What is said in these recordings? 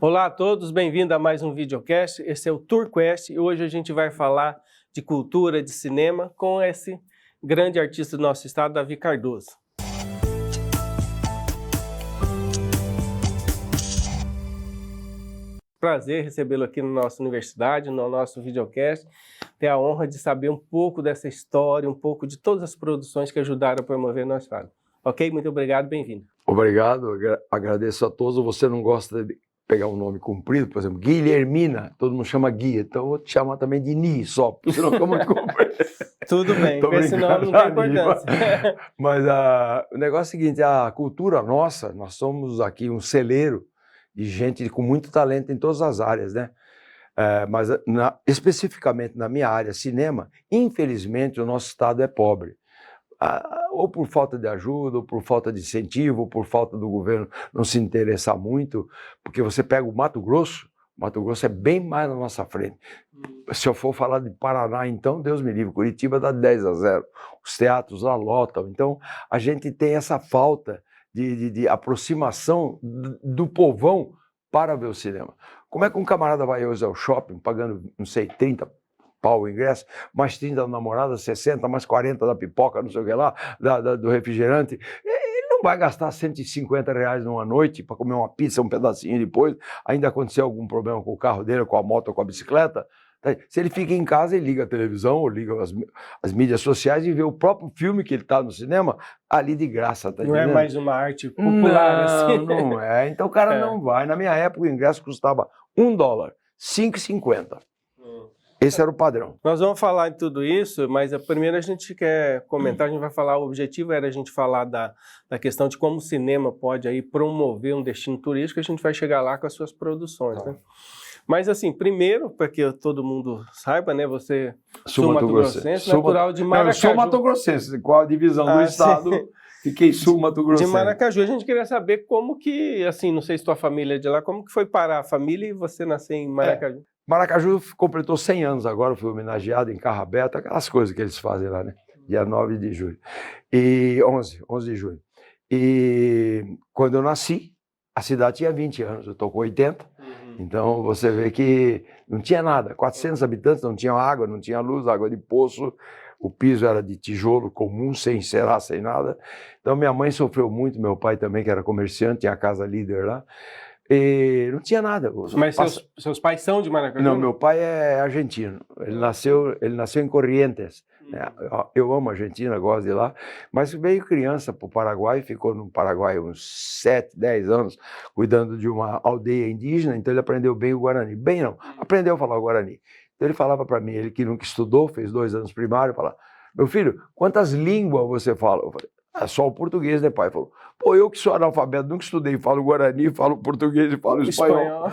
Olá a todos, bem-vindo a mais um videocast. Esse é o TourQuest e hoje a gente vai falar de cultura, de cinema com esse grande artista do nosso estado, Davi Cardoso. Prazer recebê-lo aqui na nossa universidade, no nosso videocast. Tenho a honra de saber um pouco dessa história, um pouco de todas as produções que ajudaram a promover nosso estado. Ok? Muito obrigado, bem-vindo. Obrigado, agradeço a todos. Você não gosta de pegar um nome comprido, por exemplo, Guilhermina, todo mundo chama Guia, então eu vou te chamar também de Ni, só, porque senão fica muito comprido. Tudo bem, porque senão não tem importância. Mas o negócio é o seguinte, a cultura nossa, nós somos aqui um celeiro de gente com muito talento em todas as áreas, né? Mas especificamente na minha área, cinema, infelizmente o nosso estado é pobre. Ou por falta de ajuda, ou por falta de incentivo, ou por falta do governo não se interessar muito, porque você pega o Mato Grosso é bem mais na nossa frente. Se eu for falar de Paraná, então, Deus me livre, Curitiba dá 10-0, os teatros lá lotam, então a gente tem essa falta de aproximação do povão para ver o cinema. Como é que um camarada vai hoje ao shopping, pagando, não sei, 30 pau o ingresso, mais 30 da namorada, 60, mais 40 da pipoca, não sei o que lá, do refrigerante. Ele não vai gastar R$150 numa noite para comer uma pizza, um pedacinho depois, ainda acontecer algum problema com o carro dele, com a moto ou com a bicicleta. Se ele fica em casa, ele liga a televisão ou liga as mídias sociais e vê o próprio filme que ele está no cinema ali de graça. Tá não é mais uma arte popular assim? Não é. Então o cara não vai. Na minha época o ingresso custava $1, R$5,50. Esse era o padrão. Nós vamos falar de tudo isso, mas primeiro a gente quer comentar, a gente vai falar, o objetivo era a gente falar da questão de como o cinema pode aí promover um destino turístico, a gente vai chegar lá com as suas produções, né? Mas assim, primeiro, para que todo mundo saiba, né, você sul-mato-grossense, natural de Maracaju. Eu sou mato-grossense, qual a divisão do estado, fiquei sul-mato-grossense. De Maracaju, a gente queria saber como que, assim, não sei se tua família é de lá, como que foi parar a família e você nascer em Maracaju? Maracaju completou 100 anos agora, fui homenageado em carro aberto, aquelas coisas que eles fazem lá, né? Dia 9 de julho. E 11 de julho. E quando eu nasci, a cidade tinha 20 anos, eu estou com 80. Então você vê que não tinha nada, 400 habitantes, não tinha água, não tinha luz, água de poço, o piso era de tijolo comum, sem encerar, sem nada. Então minha mãe sofreu muito, meu pai também, que era comerciante, tinha a casa líder lá. E não tinha nada. Mas seus pais são de Maracaju? Não, meu pai é argentino. Ele nasceu em Corrientes. Eu amo a Argentina, gosto de lá. Mas veio criança para o Paraguai, ficou no Paraguai uns 7, 10 anos, cuidando de uma aldeia indígena, então ele aprendeu bem o Guarani. Bem não, aprendeu a falar o Guarani. Então ele falava para mim, ele que nunca estudou, fez 2 anos primário, falava, meu filho, quantas línguas você fala? Eu falei, só o português, né, pai? Ele falou, pô, eu que sou analfabeto, nunca estudei, falo Guarani, falo português e falo espanhol.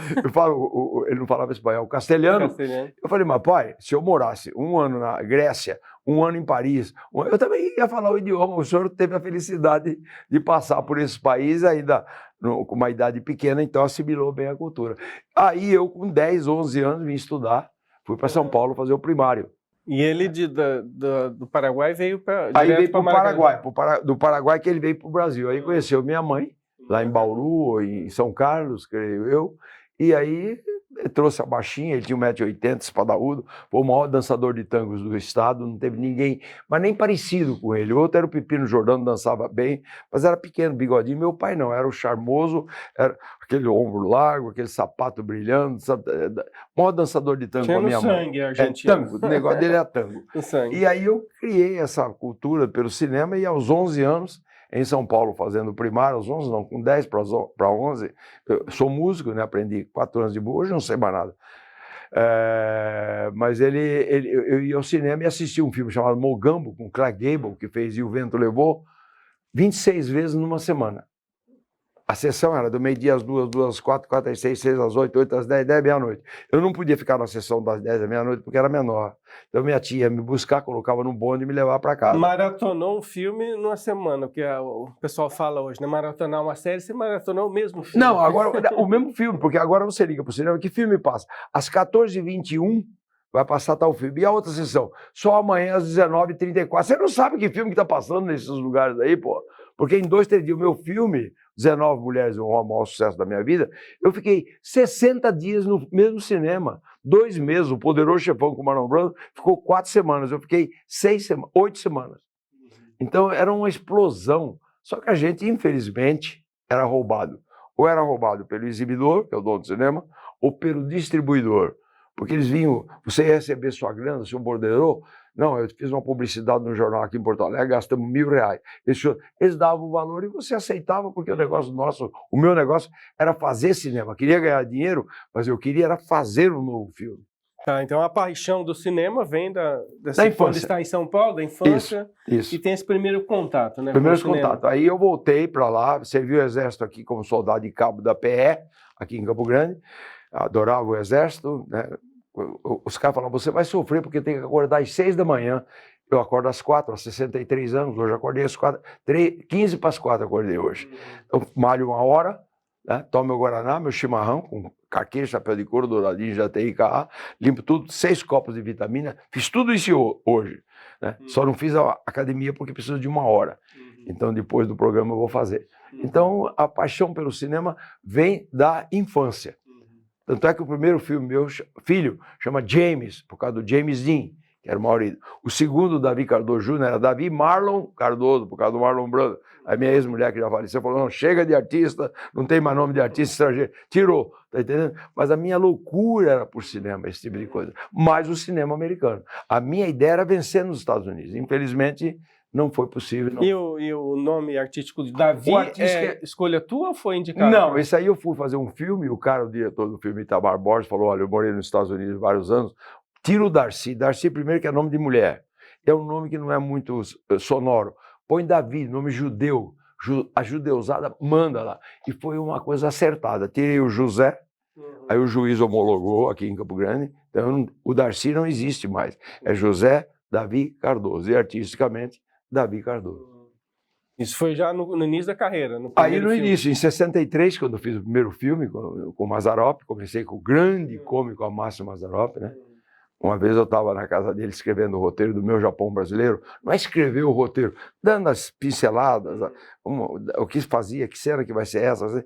Ele não falava espanhol, castelhano. Eu falei, mas pai, se eu morasse 1 ano na Grécia, 1 ano em Paris, eu também ia falar o idioma. O senhor teve a felicidade de passar por esses países ainda com uma idade pequena, então assimilou bem a cultura. Aí eu, com 10, 11 anos, vim estudar, fui para São Paulo fazer o primário. E ele do Paraguai veio para Aí veio para o Paraguai, do Paraguai que ele veio para o Brasil. Aí conheceu minha mãe, lá em Bauru, ou em São Carlos, creio eu, e aí trouxe a baixinha, ele tinha 1,80 m, espadaúdo, foi o maior dançador de tangos do estado, não teve ninguém, mas nem parecido com ele. O outro era o Pepino Jordano, dançava bem, mas era pequeno, bigodinho. Meu pai não, era o charmoso, era aquele ombro largo, aquele sapato brilhando, sabe? O maior dançador de tango com a minha mãe. Sangue argentino. Tango, o negócio dele é tango. E aí eu criei essa cultura pelo cinema e aos 11 anos, em São Paulo, fazendo primário, aos 11 não, com 10 para 11, eu sou músico, né? Aprendi 4 anos de música, hoje não sei mais nada. Mas eu ia ao cinema e assisti um filme chamado Mogambo, com Clark Gable, que fez E o Vento Levou, 26 vezes numa semana. A sessão era do meio-dia às 2, 2 às 4, 4 às 6, 6 às 8, 8 às 10, 10 meia-noite. Eu não podia ficar na sessão das 10 à meia-noite porque era menor. Então minha tia ia me buscar, colocava no bonde e me levava para casa. Maratonou um filme numa semana, porque o pessoal fala hoje, né? Maratonar uma série, você maratonou o mesmo filme. Não, agora o mesmo filme, porque agora você liga para o cinema, que filme passa? Às 14h21 vai passar tal filme. E a outra sessão? Só amanhã às 19h34. Você não sabe que filme que está passando nesses lugares aí, pô? Porque em 2, 3 dias, o meu filme, 19 Mulheres e um Homem, o maior sucesso da minha vida, eu fiquei 60 dias no mesmo cinema. 2 meses, o Poderoso Chefão com o Marlon Brando ficou 4 semanas. Eu fiquei 8 semanas. Então era uma explosão. Só que a gente, infelizmente, era roubado. Ou era roubado pelo exibidor, que é o dono do cinema, ou pelo distribuidor. Porque eles vinham, você ia receber sua grana, seu borderô. Não, eu fiz uma publicidade no jornal aqui em Porto Alegre, gastamos R$1.000. Eles davam o valor e você aceitava, porque o negócio nosso, o meu negócio era fazer cinema. Eu queria ganhar dinheiro, mas eu queria era fazer um novo filme. Tá, então a paixão do cinema vem Da quando infância. está em São Paulo, da infância, Isso. e tem esse primeiro contato, né? Primeiros com o cinema. contatos. Aí eu voltei para lá, servi o exército aqui como soldado de cabo da PE, aqui em Campo Grande. Adorava o exército, né? Os caras falavam, você vai sofrer porque tem que acordar às 6 da manhã. Eu acordo às 4, aos 63 anos, hoje acordei às 4, 15 para as 4 acordei hoje. Então, malho 1 hora, né? Tomo meu guaraná, meu chimarrão, com carqueiro, chapéu de couro, douradinho, já tem IKA, limpo tudo, 6 copos de vitamina, fiz tudo isso hoje. Né? Só não fiz a academia porque preciso de 1 hora. Então, depois do programa eu vou fazer. Então, a paixão pelo cinema vem da infância. Tanto é que o primeiro filme meu, filho, chama James, por causa do James Dean, que era o marido. O segundo, Davi Cardoso Júnior, era Davi Marlon Cardoso, por causa do Marlon Brando. A minha ex-mulher que já faleceu falou, não, chega de artista, não tem mais nome de artista estrangeiro. Tirou, tá entendendo? Mas a minha loucura era por cinema, esse tipo de coisa. Mais o cinema americano. A minha ideia era vencer nos Estados Unidos. Infelizmente, não foi possível. Não. E o nome artístico de Davi é escolha tua ou foi indicado? Não, esse aí eu fui fazer um filme, o diretor do filme, Itamar Borges, falou, olha, eu morei nos Estados Unidos vários anos, tira o Darcy. Darcy primeiro que é nome de mulher. É um nome que não é muito sonoro. Põe Davi, nome judeu. A judeusada manda lá. E foi uma coisa acertada. Tirei o José, aí o juiz homologou aqui em Campo Grande. Então o Darcy não existe mais. É José Davi Cardoso. E artisticamente, Davi Cardoso. Isso foi já no início da carreira? Aí no início, em 63, quando eu fiz o primeiro filme com o Mazzaropi, comecei com o grande cômico Amácio Mazzaropi, né? Uma vez eu estava na casa dele escrevendo o roteiro do Meu Japão Brasileiro, não é escrever o roteiro, dando as pinceladas, o que fazia, que cena que vai ser essa. Assim.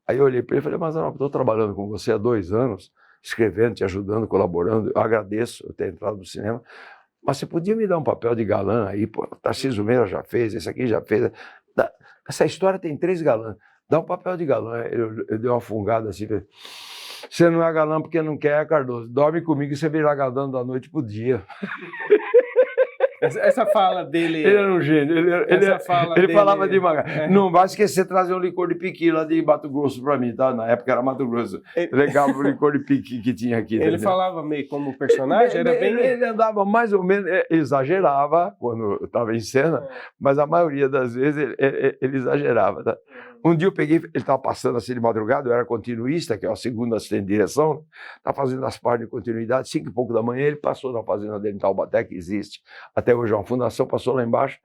Aí eu olhei para ele e falei, Mazzaropi, estou trabalhando com você há 2 anos, escrevendo, te ajudando, colaborando, eu agradeço eu ter entrado no cinema, mas você podia me dar um papel de galã aí, pô, Tarcísio Meira já fez, esse aqui já fez. Essa história tem 3 galãs, dá um papel de galã. Eu dei uma fungada assim, você não é galã porque não quer, Cardoso, dorme comigo e você virá galã da noite pro dia. Essa fala dele... Ele era um gênio, ele falava devagar. Não vai esquecer de trazer um licor de piqui lá de Mato Grosso para mim, tá? Na época era Mato Grosso. Legal o licor de piqui que tinha aqui. Ele falava meio como personagem? Ele andava mais ou menos, exagerava quando estava em cena, mas a maioria das vezes ele exagerava, tá? Um dia eu peguei, ele estava passando assim de madrugada, eu era continuista, que é o segundo assistente de direção, estava fazendo as partes de continuidade, 5 e pouco da manhã, ele passou na fazenda dele em Taubaté, que existe até hoje, uma fundação, passou lá embaixo,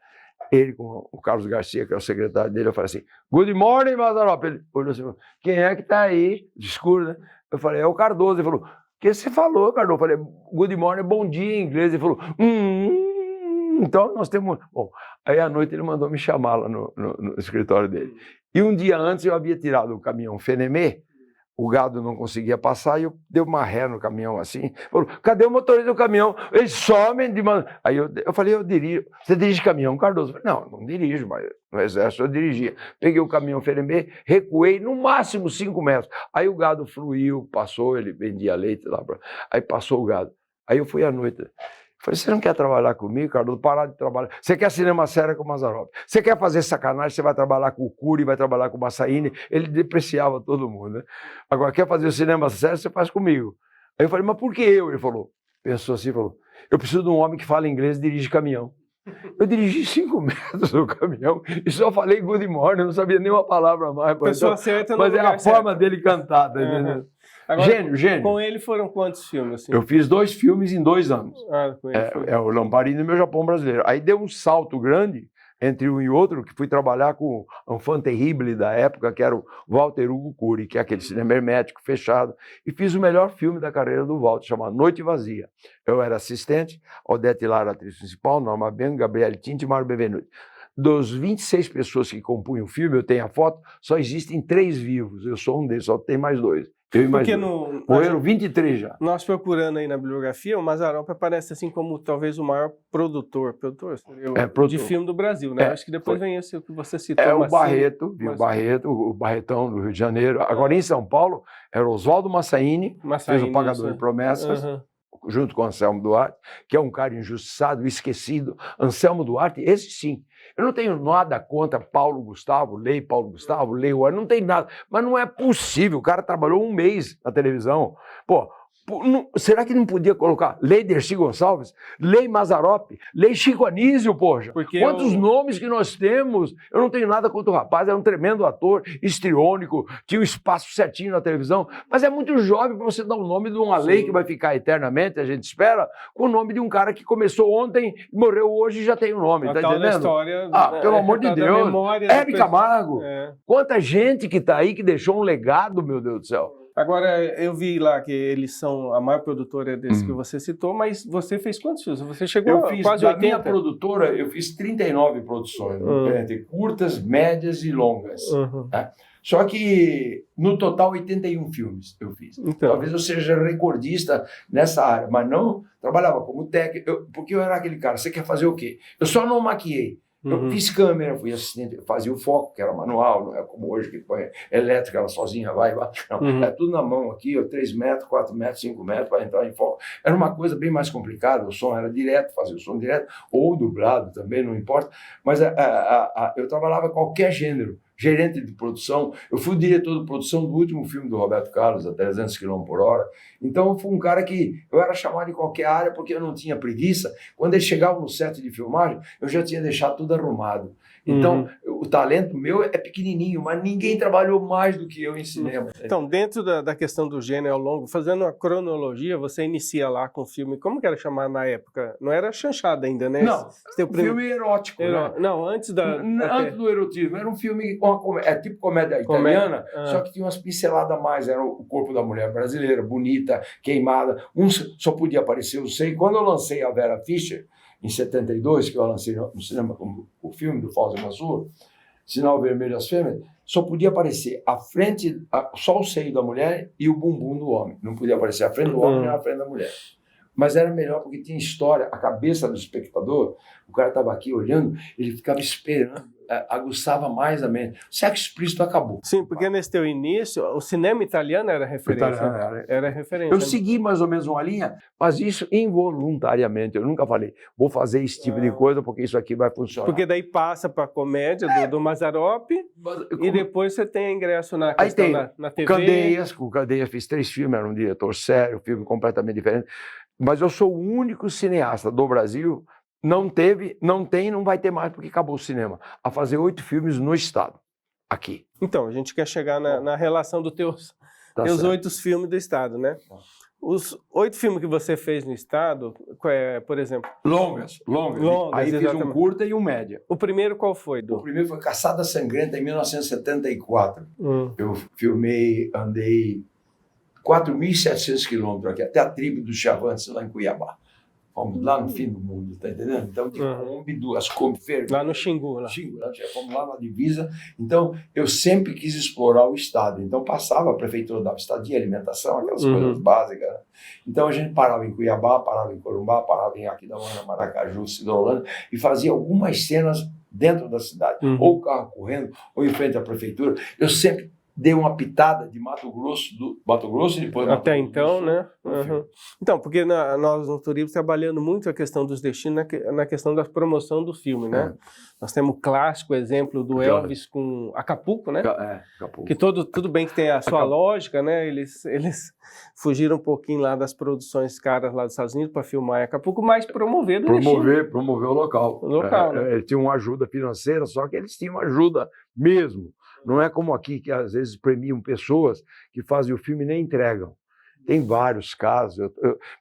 ele com o Carlos Garcia, que é o secretário dele, eu falei assim, good morning, Mazzaropi. Ele olhou assim, quem é que está aí? Escuro, né? Eu falei, é o Cardoso. Ele falou, o que você falou, Cardoso? Eu falei, good morning, bom dia em inglês. Ele falou, então nós temos... Bom, aí à noite ele mandou me chamar lá no escritório dele. E um dia antes eu havia tirado o caminhão Fenemê, o gado não conseguia passar e eu dei uma ré no caminhão assim. Falou, cadê o motorista do caminhão? Eles somem de... Aí eu falei, eu dirijo. Você dirige caminhão, Cardoso? Eu falei, não dirijo, mas no exército eu dirigia. Peguei o caminhão Fenemê, recuei no máximo 5 metros. Aí o gado fluiu, passou, ele vendia leite lá. Aí passou o gado. Aí eu fui à noite... Falei, você não quer trabalhar comigo, Cardoso? Parar de trabalhar. Você quer cinema sério com o Mazzaropi? Você quer fazer sacanagem? Você vai trabalhar com o Cury, vai trabalhar com o Massaíne. Ele depreciava todo mundo, né? Agora, quer fazer o cinema sério? Você faz comigo. Aí eu falei, mas por que eu? Ele falou, pensou assim, falou, eu preciso de um homem que fala inglês e dirige caminhão. Eu dirigi 5 metros no caminhão e só falei good morning, eu não sabia nenhuma palavra mais. Pessoa certa no mas é a lugar certo. Forma dele cantar, tá entendendo? Agora, gênio. Com ele foram quantos filmes? Assim? Eu fiz 2 filmes em 2 anos. Com ele é o Lamparino e Meu Japão Brasileiro. Aí deu um salto grande entre um e outro, que fui trabalhar com o enfant terrible da época, que era o Walter Hugo Cury, que é aquele cinema hermético, fechado, e fiz o melhor filme da carreira do Walter, chamado Noite Vazia. Eu era assistente, Odete Lara, atriz principal, Norma Ben, Gabriele Tinti e Mário Benvenuti. dos 26 pessoas que compunham o filme, eu tenho a foto, só existem 3 vivos. Eu sou um deles, só tem mais 2. Eu e mais Porque 2. Morreram 23 já. Nós procurando aí na bibliografia, o Mazzaropi aparece assim como talvez o maior produtor de filme do Brasil, né? Acho que depois vem esse que você citou. O Barreto, o Barretão do Rio de Janeiro. Agora em São Paulo, era o Oswaldo Massaini, fez o Pagador de Promessas, junto com o Anselmo Duarte, que é um cara injustiçado, esquecido. Anselmo Duarte, esse sim. Eu não tenho nada contra Paulo Gustavo, Lei Paulo Gustavo, Lei Uar, não tem nada. Mas não é possível, o cara trabalhou um mês na televisão. Pô, será que não podia colocar Lei Dercy Gonçalves, Lei Mazzaropi, Lei Chico Anísio, poxa? Quantos nomes que nós temos? Eu não tenho nada contra o rapaz, é um tremendo ator, histriônico, tinha um espaço certinho na televisão, mas é muito jovem para você dar o nome de uma lei que vai ficar eternamente, a gente espera, com o nome de um cara que começou ontem, morreu hoje e já tem o nome, tá entendendo? História, pelo amor de Deus. Hebe Camargo, quanta gente que tá aí que deixou um legado, meu Deus do céu. Agora, eu vi lá que eles são a maior produtora desse que você citou, mas você fez quantos filmes? Você chegou a quase 80? Da minha produtora, eu fiz 39 produções, entre curtas, médias e longas. Tá? Só que, no total, 81 filmes eu fiz. Então, talvez eu seja recordista nessa área, mas não trabalhava como técnico, porque eu era aquele cara, você quer fazer o quê? Eu só não maquiei. Eu fiz câmera, fui assistente, eu fazia o foco, que era manual, não é como hoje que põe elétrica, ela sozinha vai. Não, é tudo na mão aqui, 3 metros, 4 metros, 5 metros para entrar em foco. Era uma coisa bem mais complicada, o som era direto, fazia o som direto, ou dublado também, não importa. Mas eu trabalhava qualquer gênero. Gerente de produção, eu fui diretor de produção do último filme do Roberto Carlos, a 300 km por hora. Então, eu fui um cara que eu era chamado em qualquer área porque eu não tinha preguiça. Quando eles chegavam no set de filmagem, eu já tinha deixado tudo arrumado. Então, o talento meu é pequenininho, mas ninguém trabalhou mais do que eu em cinema. Então, dentro da questão do gênero ao longo, fazendo uma cronologia, você inicia lá com o filme, como que era chamado na época? Não era chanchada ainda, né? Não, filme erótico. Né? Não, antes do erotismo. Era um filme, tipo comédia italiana, só que tinha umas pinceladas a mais. Era o corpo da mulher brasileira, bonita, queimada. Só podia aparecer o seio. Quando eu lancei a Vera Fischer, em 72, que eu lancei no cinema como o filme do Foz do Iguaçu, Sinal Vermelho às Fêmeas, só podia aparecer a frente, só o seio da mulher e o bumbum do homem. Não podia aparecer a frente do homem nem a frente da mulher. Mas era melhor porque tinha história. A cabeça do espectador, o cara estava aqui olhando, ele ficava esperando, aguçava mais a mente. O sexo explícito acabou. Sim, porque nesse teu início, o cinema italiano era referência. Era referência. Eu segui mais ou menos uma linha, mas isso involuntariamente. Eu nunca falei, vou fazer esse tipo de coisa porque isso aqui vai funcionar. Porque daí passa para a comédia do Mazzaropi e depois você tem ingresso na questão na TV. Com Candeias fiz 3 filmes, era um diretor sério, filme completamente diferente. Mas eu sou o único cineasta do Brasil, não tem, não vai ter mais porque acabou o cinema, a fazer 8 filmes no estado, aqui. Então, a gente quer chegar na relação dos teus 8 filmes do estado, né? Os 8 filmes que você fez no estado, por exemplo... Longas. Aí fiz um curta e um média. O primeiro qual foi? O primeiro foi Caçada Sangrenta, em 1974. Eu filmei, andei 4.700 quilômetros aqui, até a tribo dos Chavantes, lá em Cuiabá. Fomos lá no fim do mundo, tá entendendo? Então, tinha as Kombi Ferro. Lá no Xingu. Fomos lá na divisa. Então, eu sempre quis explorar o estado. Então, passava, a prefeitura dava estadia, alimentação, aquelas coisas básicas. Né? Então, a gente parava em Cuiabá, parava em Corumbá, parava em Aquidauana, Maracaju, Cidrolândia, e fazia algumas cenas dentro da cidade. Ou o carro correndo, ou em frente à prefeitura. Eu sempre dei uma pitada de Mato Grosso e depois Mato Até Grosso então, né? Então, porque nós no turismo trabalhando muito a questão dos destinos na questão da promoção do filme, né? Nós temos o clássico exemplo do Elvis com Acapulco, né? Acapulco. Que tudo bem que tem a sua lógica, né? Eles fugiram um pouquinho lá das produções caras lá dos Estados Unidos para filmar em Acapulco, mas promover o destino. Promover o local. Né? Eles tinham uma ajuda financeira, só que eles tinham ajuda mesmo. Não é como aqui, que às vezes premiam pessoas que fazem o filme e nem entregam. Tem vários casos.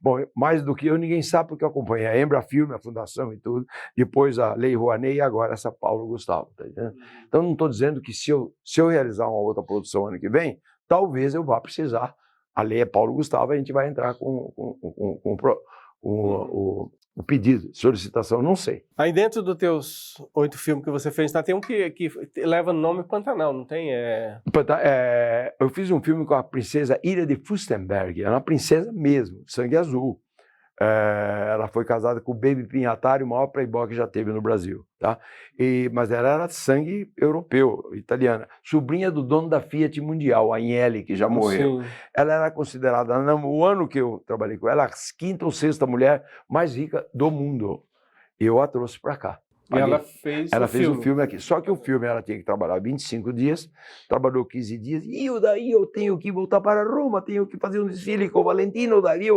Bom, mais do que eu, ninguém sabe porque eu acompanhei a Embrafilme, a Fundação e tudo, depois a Lei Rouanet e agora essa Paulo Gustavo. Tá entendendo? Então, não estou dizendo que se eu realizar uma outra produção ano que vem, talvez eu vá precisar. A lei é Paulo Gustavo, a gente vai entrar com o pedido, solicitação, não sei. Aí dentro dos teus 8 filmes que você fez, tem um que leva o nome Pantanal, não tem? Eu fiz um filme com a princesa Ilha de Fürstenberg, ela é uma princesa mesmo, sangue azul. Ela foi casada com o Baby Pinhatari, o maior playboy que já teve no Brasil, tá? Mas ela era sangue europeu, italiana, sobrinha do dono da Fiat Mundial, a Agnelli, que já morreu. Sim. Ela era considerada, no ano que eu trabalhei com ela, a 5ª ou 6ª mulher mais rica do mundo. E eu a trouxe para cá. E ela fez o filme aqui. Só que o filme ela tinha que trabalhar 25 dias, trabalhou 15 dias, e daí eu tenho que voltar para Roma, tenho que fazer um desfile com o Valentino, daí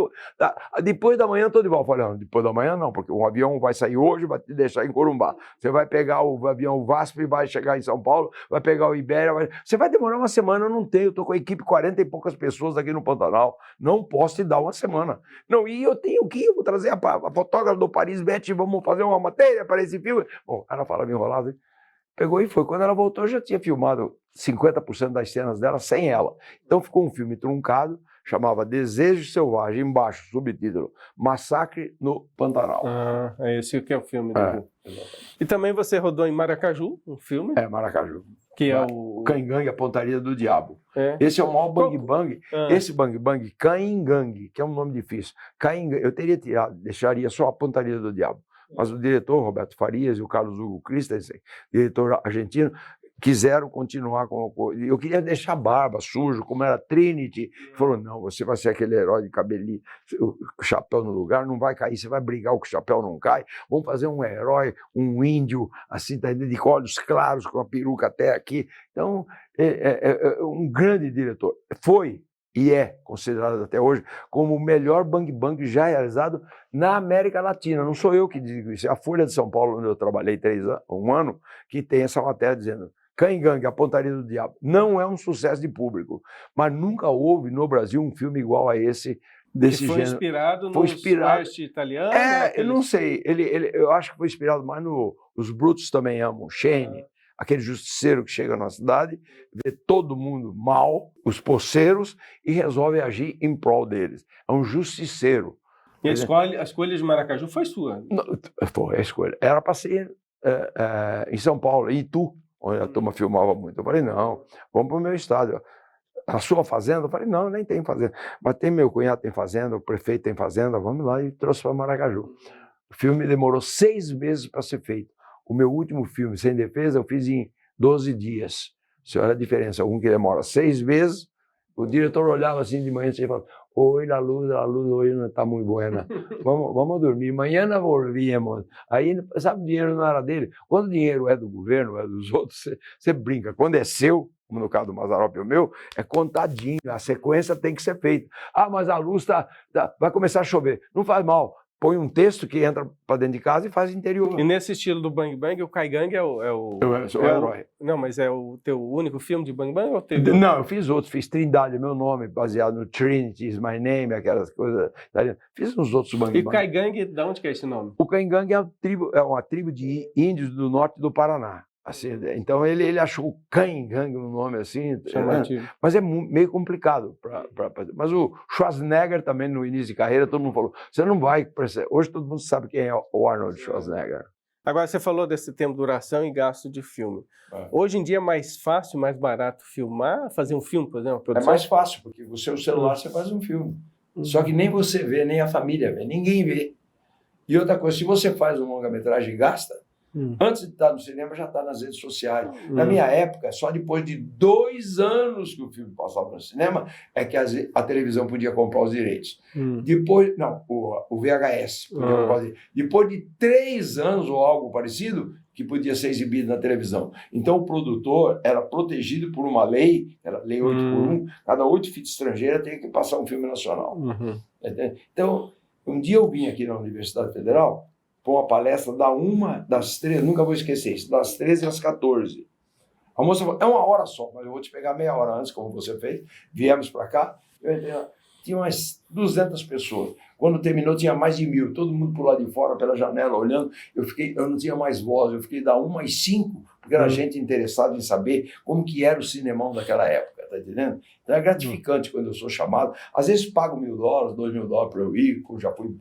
depois da manhã estou de volta. Falei, não, depois da manhã não, porque o avião vai sair hoje, vai te deixar em Corumbá. Você vai pegar o avião VASP, vai chegar em São Paulo, vai pegar o Ibéria, você vai demorar uma semana, eu não tenho, estou com a equipe 40 e poucas pessoas aqui no Pantanal, não posso te dar uma semana. Não, e eu tenho que ir, vou trazer a fotógrafa do Paris Beth, vamos fazer uma matéria para esse filme. Bom, ela falava enrolado, pegou e foi. Quando ela voltou, eu já tinha filmado 50% das cenas dela sem ela. Então ficou um filme truncado, chamava Desejo Selvagem, embaixo, subtítulo, Massacre no Pantanal. É esse que é o filme. E também você rodou em Maracaju, um filme. Maracaju. Que é o Caingangue, a Pontaria do Diabo. Esse é o maior Bang Bang. Esse Bang Bang, Caingangue, que é um nome difícil. Caingangue, eu teria tirado, deixaria só a Pontaria do Diabo. Mas o diretor, Roberto Farias, e o Carlos Hugo Christensen, diretor argentino, quiseram continuar com... Eu queria deixar a barba sujo, como era Trinity. Falou, não, você vai ser aquele herói de cabelinho, o chapéu no lugar, não vai cair, você vai brigar, o chapéu não cai. Vamos fazer um herói, um índio, assim, de olhos claros, com a peruca até aqui. Então, um grande diretor. Foi e é considerado até hoje como o melhor Bang Bang já realizado na América Latina. Não sou eu que digo isso, é a Folha de São Paulo, onde eu trabalhei um ano, que tem essa matéria dizendo Caingangue, a Pontaria do Diabo. Não é um sucesso de público, mas nunca houve no Brasil um filme igual a esse, desse foi gênero. Inspirado no oeste italiano? Eu não sei, eu acho que foi inspirado mais no... Os Brutos também amam, Shane. Aquele justiceiro que chega na cidade, vê todo mundo mal, os poceiros, e resolve agir em prol deles. É um justiceiro. E a escolha de Maracaju foi sua? Não, foi a escolha. Era para ser em São Paulo, em Itu, onde a turma filmava muito. Eu falei, não, vamos para o meu estado. A sua fazenda? Eu falei, não, nem tem fazenda. Mas tem meu cunhado tem fazenda, o prefeito tem fazenda, vamos lá, e trouxe para Maracaju. O filme demorou 6 meses para ser feito. O meu último filme, Sem Defesa, eu fiz em 12 dias. Isso era a diferença. Um que demora 6 meses, o diretor olhava assim de manhã e falava, oi, a luz hoje não está muito boa. Vamos dormir, amanhã nós volvíamos. Aí, sabe, o dinheiro não era dele. Quando o dinheiro é do governo, é dos outros, você brinca. Quando é seu, como no caso do Mazzaropi e o meu, é contadinho, a sequência tem que ser feita. Ah, mas a luz vai começar a chover. Não faz mal. Põe um texto que entra para dentro de casa e faz interior. E nesse estilo do Bang Bang, o Caingangue é o herói. Não, mas é o teu único filme de Bang Bang? Ou teve... Não, eu fiz outros. Fiz Trindade, meu nome, baseado no Trinity is my name, aquelas coisas. Fiz uns outros Bang Bang. E o Caingangue, de onde que é esse nome? O Caingangue é uma tribo de índios do norte do Paraná. Assim, então ele achou o Caingangue no nome assim, mas é meio complicado. Mas o Schwarzenegger também no início de carreira, todo mundo falou, você não vai precisar. Hoje todo mundo sabe quem é o Arnold Schwarzenegger. Agora você falou desse tempo de duração e gasto de filme. Hoje em dia é mais fácil, mais barato filmar, fazer um filme, por exemplo? É mais fácil, porque o seu celular você faz um filme. Só que nem você vê, nem a família vê, ninguém vê. E outra coisa, se você faz uma longa-metragem e gasta, antes de estar no cinema, já está nas redes sociais. Na minha época, só depois de 2 anos que o filme passava no cinema, é que a televisão podia comprar os direitos. Depois, não, o VHS podia comprar os direitos. Depois de 3 anos ou algo parecido, que podia ser exibido na televisão. Então o produtor era protegido por uma lei, era lei 8x1, cada 8 fitas estrangeiras tinha que passar um filme nacional. Então, um dia eu vim aqui na Universidade Federal, para uma palestra das 13, nunca vou esquecer isso, das 13 às 14. A moça falou, é 1 hora só, mas eu vou te pegar meia hora antes, como você fez. Viemos para cá, tinha umas 200 pessoas. Quando terminou, tinha mais de 1000, todo mundo por lá de fora, pela janela, olhando. Eu não tinha mais voz, eu fiquei da 1 às 5, porque era gente interessada em saber como que era o cinemão daquela época, tá entendendo? Então é gratificante quando eu sou chamado. Às vezes pago $1.000, $2.000 para eu ir, já fui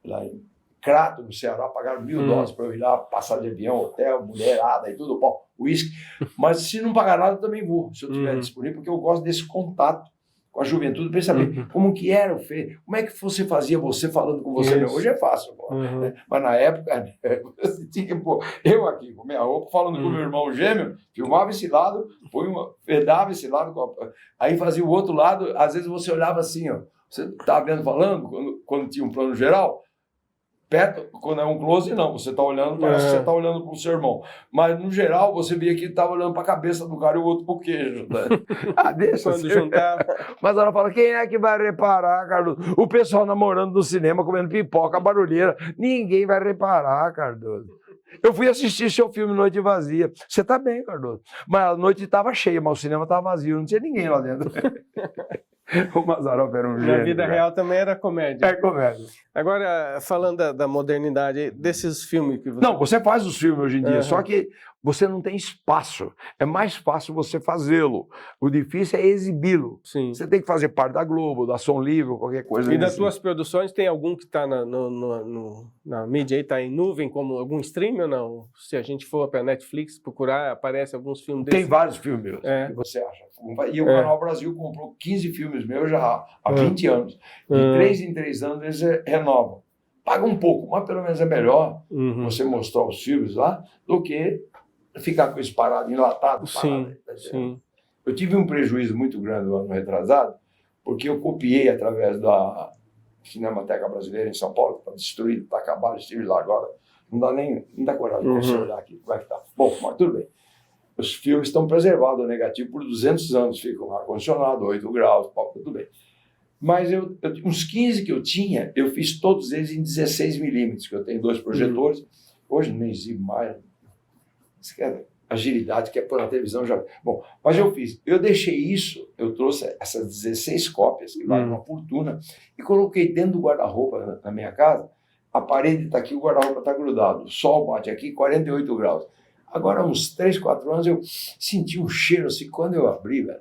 lá em Crato, no Ceará, pagaram $1.000 para eu ir lá, passar de avião, hotel, mulherada e tudo, bom, uísque. Mas se não pagar nada, eu também vou, se eu estiver disponível, porque eu gosto desse contato com a juventude, para saber como que era o Fê, como é que você fazia você falando com você mesmo. Hoje é fácil, né? Mas na época, você tinha que pôr eu aqui com minha roupa, falando com meu irmão gêmeo, filmava esse lado, pedava esse lado, aí fazia o outro lado, às vezes você olhava assim, ó, você estava vendo falando, quando tinha um plano geral, perto, quando é um close, não, você está olhando, parece que você está olhando para o seu irmão. Mas, no geral, você via que ele estava olhando para a cabeça do cara e o outro para o queijo. Né? Deixa quando juntava. Mas ela fala, quem é que vai reparar, Cardoso? O pessoal namorando no cinema, comendo pipoca, barulheira. Ninguém vai reparar, Cardoso. Eu fui assistir seu filme Noite Vazia. Você está bem, Cardoso. Mas a noite estava cheia, mas o cinema estava vazio, não tinha ninguém lá dentro. O Mazzaropi era um gênio. Na vida real também era comédia. É comédia. Agora, falando da modernidade, desses filmes que você... Não, você faz os filmes hoje em dia, só que você não tem espaço. É mais fácil você fazê-lo. O difícil é exibi-lo. Sim. Você tem que fazer parte da Globo, da Som Livre, qualquer coisa. E das suas produções, tem algum que está na mídia aí, está em nuvem, como algum stream ou não? Se a gente for para a Netflix procurar, aparece alguns filmes desses? Tem vários filmes meus, que você acha. E o Canal Brasil comprou 15 filmes meus já há 20 anos. De 3 em 3 anos eles renovam. Paga um pouco, mas pelo menos é melhor você mostrar os filmes lá do que ficar com esse parado, enlatado. Sim, sim. Eu tive um prejuízo muito grande no ano retrasado, porque eu copiei através da Cinemateca Brasileira em São Paulo, que está destruído, está acabado, estive lá agora. Não dá coragem de você olhar aqui como é que está. Bom, mas tudo bem. Os filmes estão preservados, o negativo, por 200 anos, ficam ar-condicionado, 8 graus, tudo bem. Mas uns 15 que eu tinha, eu fiz todos eles em 16 milímetros, que eu tenho 2 projetores. Hoje não exibo mais. Isso que é agilidade, que é pôr na televisão já. Bom, mas eu fiz. Eu deixei isso, eu trouxe essas 16 cópias, que valem uma fortuna, e coloquei dentro do guarda-roupa na minha casa. A parede está aqui, o guarda-roupa está grudado. O sol bate aqui, 48 graus. Agora, uns 3, 4 anos, eu senti um cheiro assim, quando eu abri, velho,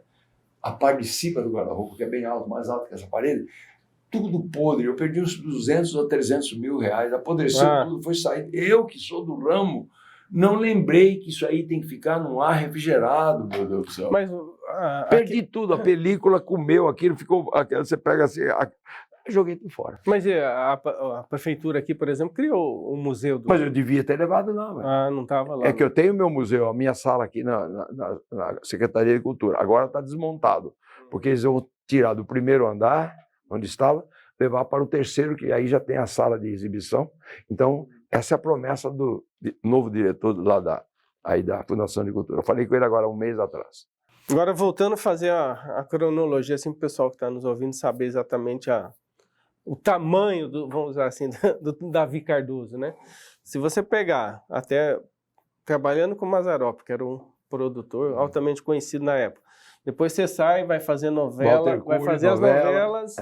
a parte de cima do guarda-roupa, que é bem alto, mais alto que essa parede, tudo podre. Eu perdi uns 200 ou 300 mil reais, apodreceu tudo, foi sair. Eu, que sou do ramo, não lembrei que isso aí tem que ficar num ar refrigerado, meu Deus do céu. Mas, perdi tudo, a película comeu aquilo, ficou. Você pega assim. Joguei tudo fora. Mas a prefeitura aqui, por exemplo, criou um museu. Mas eu devia ter levado lá. Velho. Não estava lá. É que eu tenho meu museu, a minha sala aqui na Secretaria de Cultura. Agora está desmontado, porque eles vão tirar do primeiro andar, onde estava, levar para o terceiro, que aí já tem a sala de exibição. Então, essa é a promessa do novo diretor lá da Fundação de Cultura. Eu falei com ele agora 1 mês atrás. Agora, voltando a fazer a cronologia, assim, para o pessoal que está nos ouvindo saber exatamente o tamanho, vamos usar assim, do Davi Cardoso, né? Se você pegar, até trabalhando com o Mazzaropi, que era um produtor altamente conhecido na época, depois você sai, vai fazer novela, vai fazer as novelas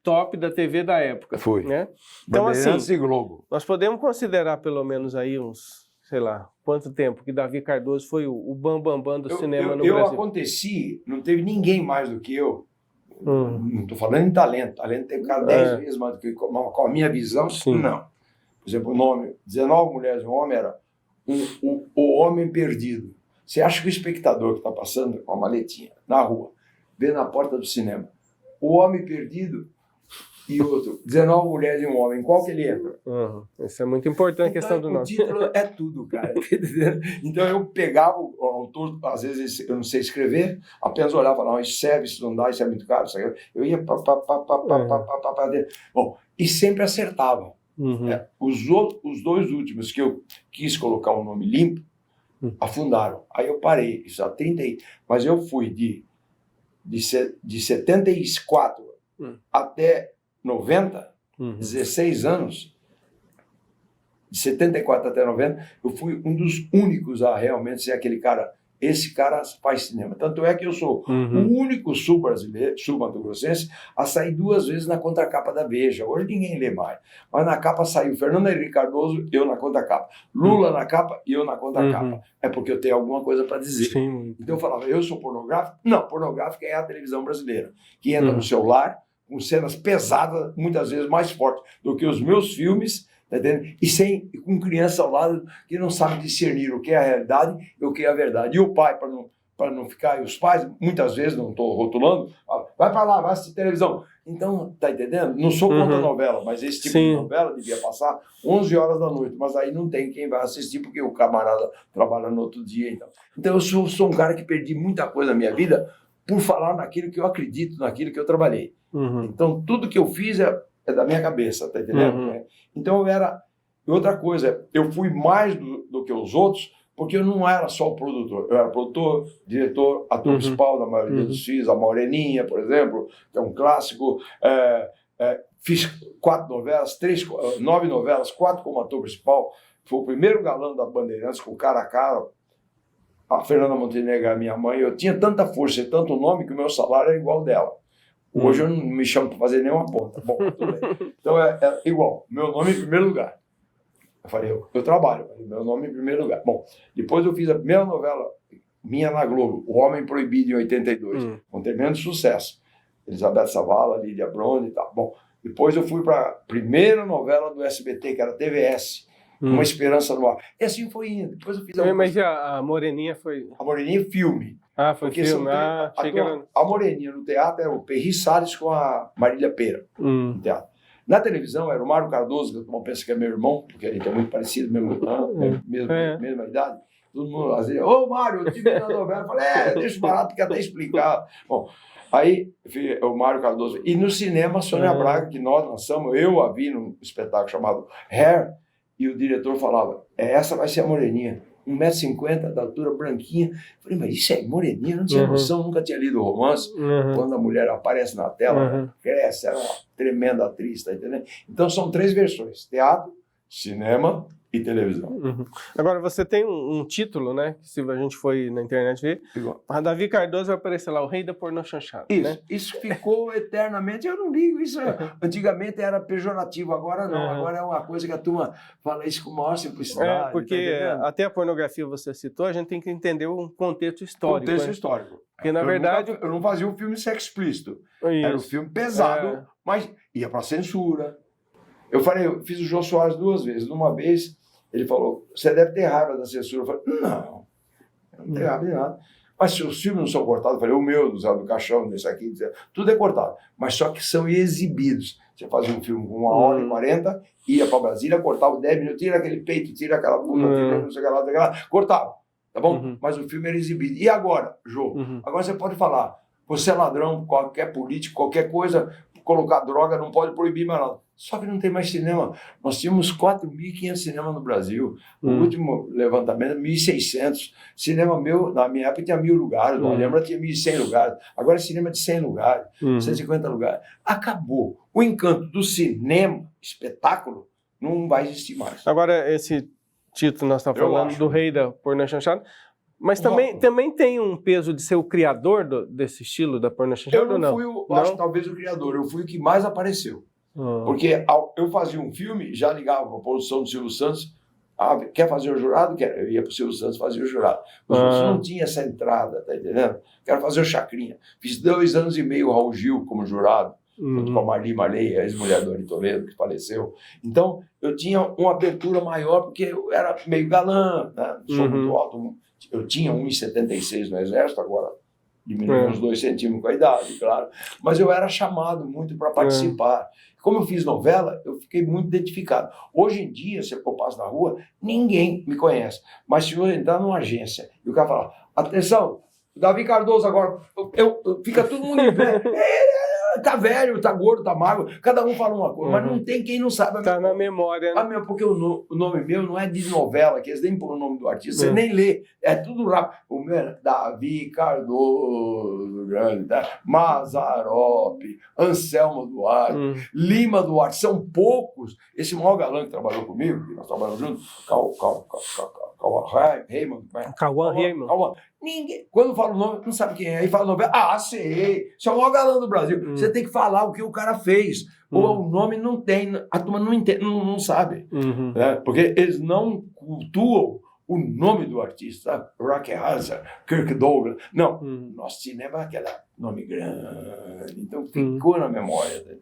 top da TV da época. Foi. Né? Então, assim, Globo. Nós podemos considerar pelo menos aí uns, sei lá, quanto tempo que Davi Cardoso foi o bambambam do cinema no Brasil. Eu aconteci, não teve ninguém mais do que eu. Não estou falando em talento. Talento tem que ficar 10 vezes mais do que eu. Com a minha visão, não. Por exemplo, o nome 19 Mulheres e um Homem era o Homem Perdido. Você acha que o espectador que está passando com a maletinha na rua, vê na porta do cinema, o Homem Perdido e outro, 19 Mulheres e um Homem, qual que ele entra? Isso é muito importante, a questão do nome. O título é tudo, cara. Então eu pegava o autor, às vezes eu não sei escrever, apenas olhava e falava, isso serve, isso não dá, isso é muito caro. Isso eu ia Bom, e sempre acertava. Os 2 últimos que eu quis colocar um nome limpo, afundaram. Aí eu parei, isso há 30, mas eu fui de 74 até 90, 16 anos, de 74 até 90, eu fui um dos únicos a realmente ser aquele cara, esse cara faz cinema. Tanto é que eu sou o único sul-brasileiro, sul-mato-grossense, a sair 2 vezes na contracapa da Veja. Hoje ninguém lê mais. Mas na capa saiu Fernando Henrique Cardoso, eu na contracapa. Lula na capa e eu na contracapa. É porque eu tenho alguma coisa para dizer. Sim. Então eu falava, eu sou pornográfico? Não, pornográfico é a televisão brasileira, que entra no seu lar, com cenas pesadas, muitas vezes mais fortes do que os meus filmes, tá entendendo? E com criança ao lado que não sabe discernir o que é a realidade e o que é a verdade. E o pai, para não ficar, e os pais, muitas vezes, não estou rotulando, vai para lá, vai assistir televisão. Então, tá entendendo? Não sou contra a novela, mas esse tipo de novela devia passar 11 horas da noite, mas aí não tem quem vai assistir, porque o camarada trabalha no outro dia. Então eu sou um cara que perdi muita coisa na minha vida por falar naquilo que eu acredito, naquilo que eu trabalhei. Então, tudo que eu fiz é da minha cabeça, tá entendendo? Então, eu era... Outra coisa, eu fui mais do que os outros, porque eu não era só o produtor. Eu era produtor, diretor, ator principal da maioria dos filmes, a Moreninha, por exemplo, que é um clássico. Fiz 9 novelas, 4 como ator principal. Foi o primeiro galã da Bandeirantes, com cara a cara. A Fernanda Montenegro, a minha mãe, eu tinha tanta força e tanto nome que o meu salário era igual dela. Hoje eu não me chamo para fazer nenhuma ponta. Bom, tudo bem. Então é igual, meu nome em primeiro lugar. Eu falei, eu trabalho, meu nome em primeiro lugar. Bom, depois eu fiz a primeira novela minha na Globo, O Homem Proibido, em 82, com tremendo sucesso. Elizabeth Savala, Lídia Broni e tal. Bom, depois eu fui para a primeira novela do SBT, que era TVS, Uma Esperança no Ar. E assim foi indo. Depois eu fiz Mas a Moreninha foi... A Moreninha é filme. Ah, foi filme. A Moreninha no teatro era o Perry Salles com a Marília Pêra, no teatro. Na televisão era o Mário Cardoso, que eu penso que é meu irmão, porque a gente é muito parecido, mesma idade. Todo mundo dizia, ô Mário, eu tive na novela. Eu falei, deixa barato que até explicar. Bom, aí o Mário Cardoso. E no cinema, a Sônia Braga, que nós lançamos, eu a vi num espetáculo chamado Hair, e o diretor falava, essa vai ser a Moreninha. 1,50 m, da altura, branquinha. Eu falei, mas isso é Moreninha? Eu não tinha noção, nunca tinha lido o romance. Quando a mulher aparece na tela, cresce, era uma tremenda atriz, tá entendendo? Então são 3 versões, teatro, cinema e televisão. Agora, você tem um título, né? Que se a gente for na internet ver, a Davi Cardoso vai aparecer lá, o rei da pornô chanchada. Isso, né? Isso ficou eternamente, eu não ligo, isso antigamente era pejorativo, agora não, agora é uma coisa que a turma fala isso com maior simplicidade. Porque até a pornografia você citou, a gente tem que entender um contexto histórico. Contexto histórico. Porque, na verdade... Eu não fazia um filme sexo explícito, era um filme pesado, mas ia para censura. Eu fiz o Jô Soares 2 vezes, uma vez... Ele falou, você deve ter raiva da censura. Eu falei, não tenho raiva de nada. Mas se os filmes não são cortados, eu falei, o meu, do Zé do Caixão, desse aqui, tudo é cortado. Mas só que são exibidos. Você fazia um filme com 1h40, ia para Brasília, cortava 10 minutos, tira aquele peito, tira aquela bunda, tira não sei o que lá, cortava. Tá bom? Mas o filme era exibido. E agora, Jô? Agora você pode falar, você é ladrão, qualquer político, qualquer coisa, colocar droga, não pode proibir mais nada. Só que não tem mais cinema. Nós tínhamos 4.500 cinemas no Brasil. O último levantamento, 1.600. Cinema meu, na minha época, tinha 1.000 lugares. O Alhambra tinha 1.100 lugares. Agora é cinema de 100 lugares, 150 lugares. Acabou. O encanto do cinema, espetáculo, não vai existir mais. Agora, esse título nós estamos falando do rei da pornô chanchada, mas também tem um peso de ser o criador desse estilo da pornô chanchada, ou não? Eu acho que talvez o criador. Eu fui o que mais apareceu. Porque eu fazia um filme, já ligava para a produção do Silvio Santos, quer fazer o jurado? Quero. Eu ia para o Silvio Santos fazer o jurado. Os outros não tinha essa entrada, tá entendendo? Quero fazer o Chacrinha. Fiz 2 anos e meio o Raul Gil como jurado, junto com a Marli, a ex-mulher do Ari Toledo, que faleceu. Então, eu tinha uma abertura maior, porque eu era meio galã, né? Sou muito alto. Eu tinha 1,76 no Exército, agora diminuiu uns 2 centímetros com a idade, claro. Mas eu era chamado muito para participar. Como eu fiz novela, eu fiquei muito identificado. Hoje em dia, se eu passo na rua, ninguém me conhece. Mas se eu entrar numa agência e o cara falar, atenção, Davi Cardoso agora, fica todo mundo em pé. Tá velho, tá gordo, tá magro, cada um fala uma coisa, mas não tem quem não sabe. Tá na memória, né? Porque o nome meu não é de novela, que eles nem põem o nome do artista, você nem lê, é tudo rápido. O meu é Davi Cardoso, grande, tá? Mazarope, Anselmo Duarte, Lima Duarte, são poucos. Esse maior galã que trabalhou comigo, que nós trabalhamos juntos, Cauã Raymond. Ninguém, quando fala o nome, não sabe quem é. Aí fala novela, sei, você é o maior galã do Brasil. Você tem que falar o que o cara fez. Ou o nome não tem, a turma não entende, não sabe. Né? Porque eles não cultuam o nome do artista, sabe? Rocky Hazard, Kirk Douglas. Não, nosso cinema é aquele nome grande, então ficou na memória.